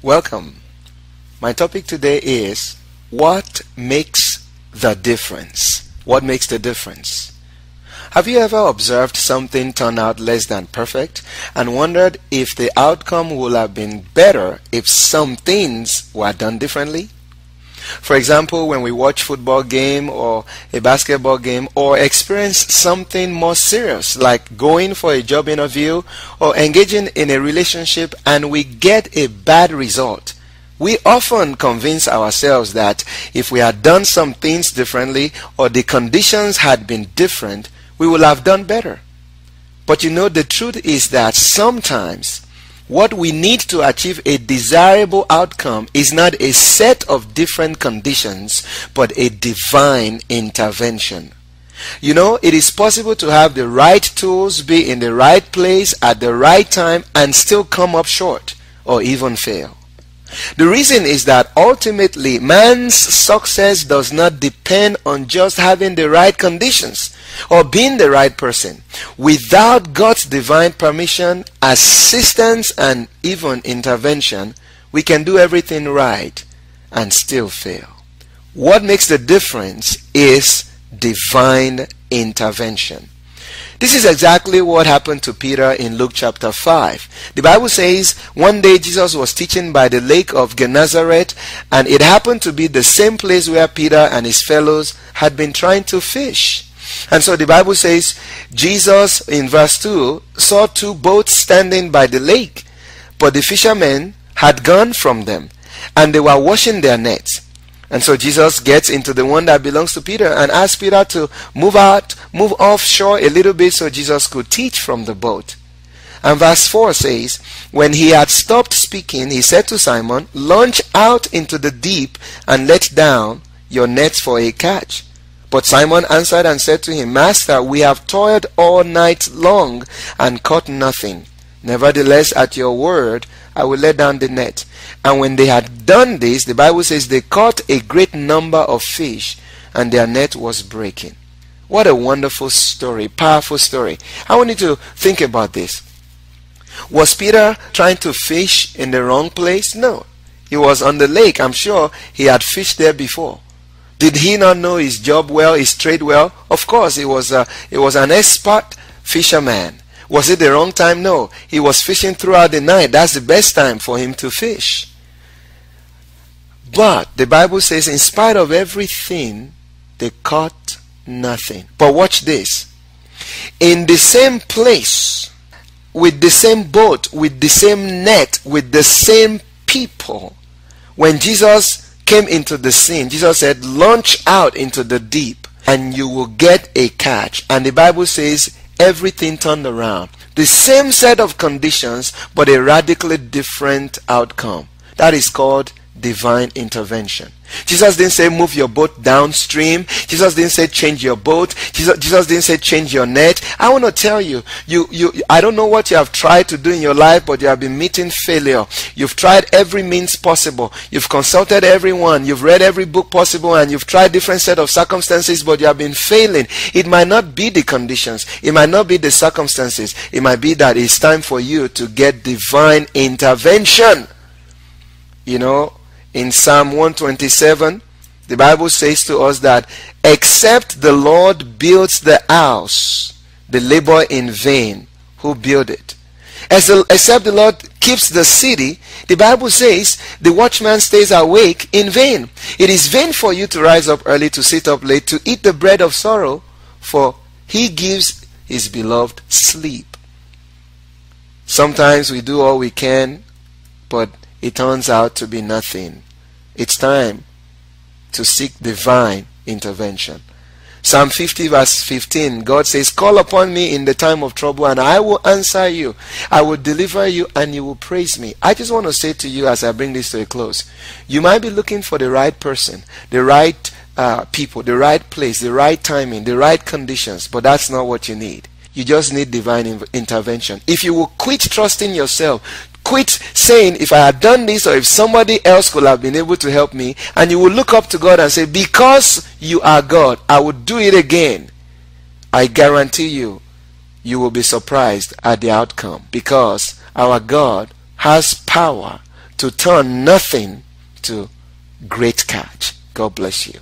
Welcome. My topic today is what makes the difference? What makes the difference? Have you ever observed something turn out less than perfect and wondered if the outcome would have been better if some things were done differently? For example, when we watch a football game or a basketball game or experience something more serious like going for a job interview or engaging in a relationship and we get a bad result, we often convince ourselves that if we had done some things differently or the conditions had been different, we would have done better. But the truth is that sometimes what we need to achieve a desirable outcome is not a set of different conditions, but a divine intervention. It is possible to have the right tools, be in the right place at the right time, and still come up short or even fail. The reason is that ultimately man's success does not depend on just having the right conditions or being the right person. Without God's divine permission, assistance, and even intervention, we can do everything right and still fail. What makes the difference is divine intervention. This is exactly what happened to Peter in Luke chapter 5. The Bible says one day Jesus was teaching by the lake of Gennesaret, and it happened to be the same place where Peter and his fellows had been trying to fish. And so the Bible says Jesus, in verse 2, saw two boats standing by the lake, but the fishermen had gone from them, and they were washing their nets. And so Jesus gets into the one that belongs to Peter and asks Peter to move offshore a little bit so Jesus could teach from the boat. And verse 4 says, when he had stopped speaking, he said to Simon, launch out into the deep and let down your nets for a catch. But Simon answered and said to him, Master, we have toiled all night long and caught nothing. Nevertheless, at your word, I will let down the net. And when they had done this, the Bible says they caught a great number of fish, and their net was breaking. What a wonderful story, powerful story. I want you to think about this. Was Peter trying to fish in the wrong place? No. He was on the lake. I'm sure he had fished there before. Did he not know his job well, his trade well? Of course, he was an expert fisherman. Was it the wrong time? No. He was fishing throughout the night. That's the best time for him to fish. But the Bible says in spite of everything, they caught nothing. But watch this. In the same place, with the same boat, with the same net, with the same people, when Jesus came into the scene, Jesus said, launch out into the deep and you will get a catch. And the Bible says everything turned around. The same set of conditions, but a radically different outcome. That is called divine intervention. Jesus didn't say move your boat downstream. Jesus didn't say change your boat. Jesus didn't say change your net. I want to tell you, I don't know what you have tried to do in your life, but you have been meeting failure. You've tried every means possible. You've consulted everyone. You've read every book possible, and you've tried different set of circumstances, but you have been failing. It might not be the conditions. It might not be the circumstances. It might be that it's time for you to get divine intervention. In Psalm 127, the Bible says to us that except the Lord builds the house, they labor in vain who build it. Except the Lord keeps the city, the Bible says the watchman stays awake in vain. It is vain for you to rise up early, to sit up late, to eat the bread of sorrow, for he gives his beloved sleep. Sometimes we do all we can, but it turns out to be nothing. It's time to seek divine intervention. Psalm 50 verse 15, God says, call upon me in the time of trouble and I will answer you. I will deliver you and you will praise me. I just want to say to you as I bring this to a close, you might be looking for the right person, the right people, the right place, the right timing, the right conditions, but that's not what you need. You just need divine intervention. If you will quit trusting yourself, quit saying, if I had done this or if somebody else could have been able to help me, and you will look up to God and say, because you are God, I will do it again. I guarantee you, you will be surprised at the outcome, because our God has power to turn nothing to great catch. God bless you.